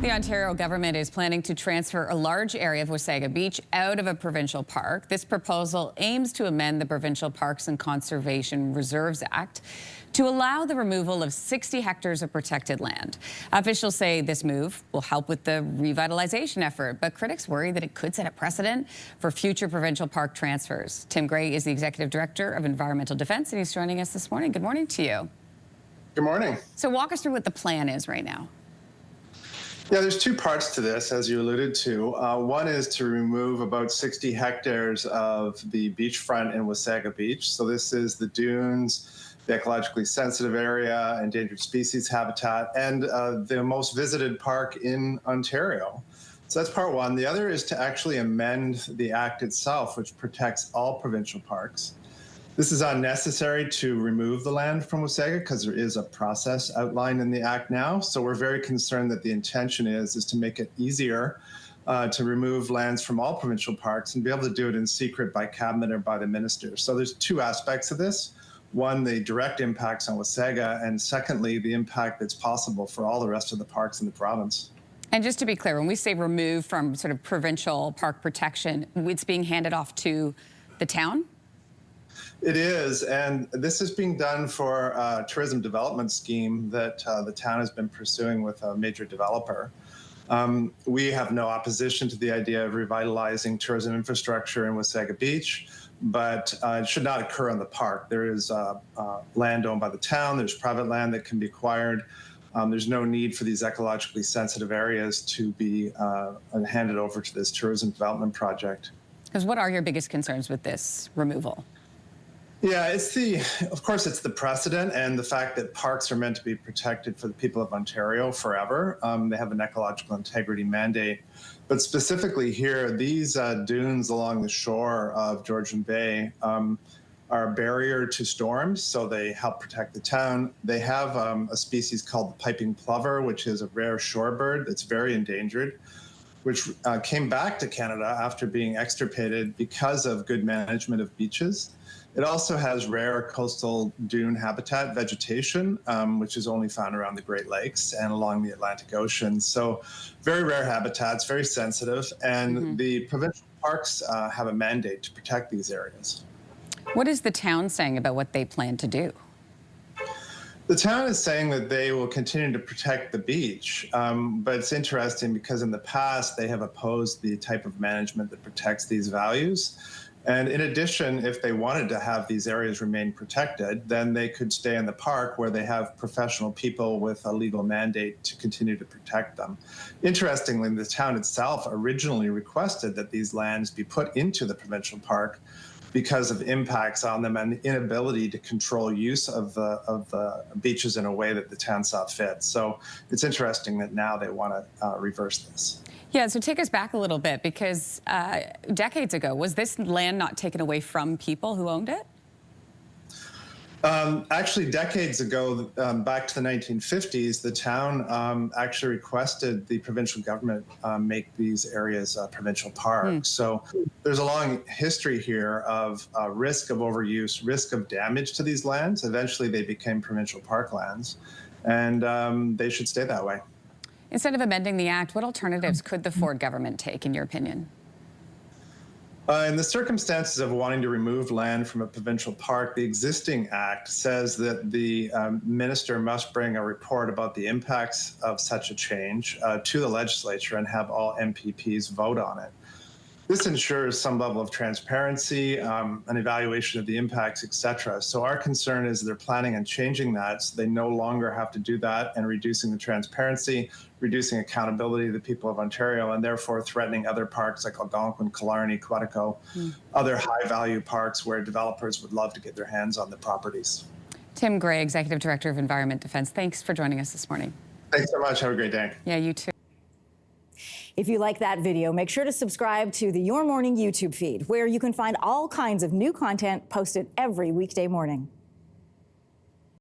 The Ontario government is planning to transfer a large area of Wasaga Beach out of a provincial park. This proposal aims to amend the Provincial Parks and Conservation Reserves Act to allow the removal of 60 hectares of protected land. Officials say this move will help with the revitalization effort, but critics worry that it could set a precedent for future provincial park transfers. Tim Gray is the Executive Director of Environmental Defence, and he's joining us this morning. Good morning to you. Good morning. So walk us through what the plan is right now. Yeah, there's two parts to this, as you alluded to. One is to remove about 60 hectares of the beachfront in Wasaga Beach. So this is the dunes, the ecologically sensitive area, endangered species habitat, and the most visited park in Ontario. So that's part one. The other is to actually amend the act itself, which protects all provincial parks. This is unnecessary to remove the land from Wasaga because there is a process outlined in the Act now. So we're very concerned that the intention is to make it easier to remove lands from all provincial parks and be able to do it in secret by cabinet or by the minister. So there's two aspects of this. One, the direct impacts on Wasaga, and secondly, the impact that's possible for all the rest of the parks in the province. And just to be clear, when we say remove from sort of provincial park protection, it's being handed off to the town? It is, and this is being done for a tourism development scheme that the town has been pursuing with a major developer. We have no opposition to the idea of revitalizing tourism infrastructure in Wasaga Beach, but it should not occur on the park. There is land owned by the town, there's private land that can be acquired. There's no need for these ecologically sensitive areas to be handed over to this tourism development project. Because what are your biggest concerns with this removal? Yeah, of course, it's the precedent and the fact that parks are meant to be protected for the people of Ontario forever. They have an ecological integrity mandate. But specifically here, these dunes along the shore of Georgian Bay are a barrier to storms, so they help protect the town. They have a species called the piping plover, which is a rare shorebird that's very endangered, which came back to Canada after being extirpated because of good management of beaches. It also has rare coastal dune habitat vegetation, which is only found around the Great Lakes and along the Atlantic Ocean. So very rare habitats, very sensitive, and the provincial parks have a mandate to protect these areas. What is the town saying about what they plan to do? The town is saying that they will continue to protect the beach, but it's interesting because in the past they have opposed the type of management that protects these values. And in addition, if they wanted to have these areas remain protected, then they could stay in the park where they have professional people with a legal mandate to continue to protect them. Interestingly, the town itself originally requested that these lands be put into the provincial park because of impacts on them and the inability to control use of the beaches in a way that the town saw fit. So it's interesting that now they want to reverse this. Yeah, so take us back a little bit, because decades ago, was this land not taken away from people who owned it? Actually, decades ago, back to the 1950s, the town actually requested the provincial government make these areas provincial parks. So there's a long history here of risk of overuse, risk of damage to these lands. Eventually, they became provincial parklands, and they should stay that way. Instead of amending the act, what alternatives could the Ford government take, in your opinion? In the circumstances of wanting to remove land from a provincial park, the existing act says that the minister must bring a report about the impacts of such a change to the legislature and have all MPPs vote on it. This ensures some level of transparency, an evaluation of the impacts, et cetera. So our concern is they're planning on changing that so they no longer have to do that, and reducing the transparency, reducing accountability to the people of Ontario, and therefore threatening other parks like Algonquin, Killarney, Quetico, other high-value parks where developers would love to get their hands on the properties. Tim Gray, Executive Director of Environment Defence, thanks for joining us this morning. Thanks so much. Have a great day. Yeah, you too. If you like that video, make sure to subscribe to the Your Morning YouTube feed, where you can find all kinds of new content posted every weekday morning.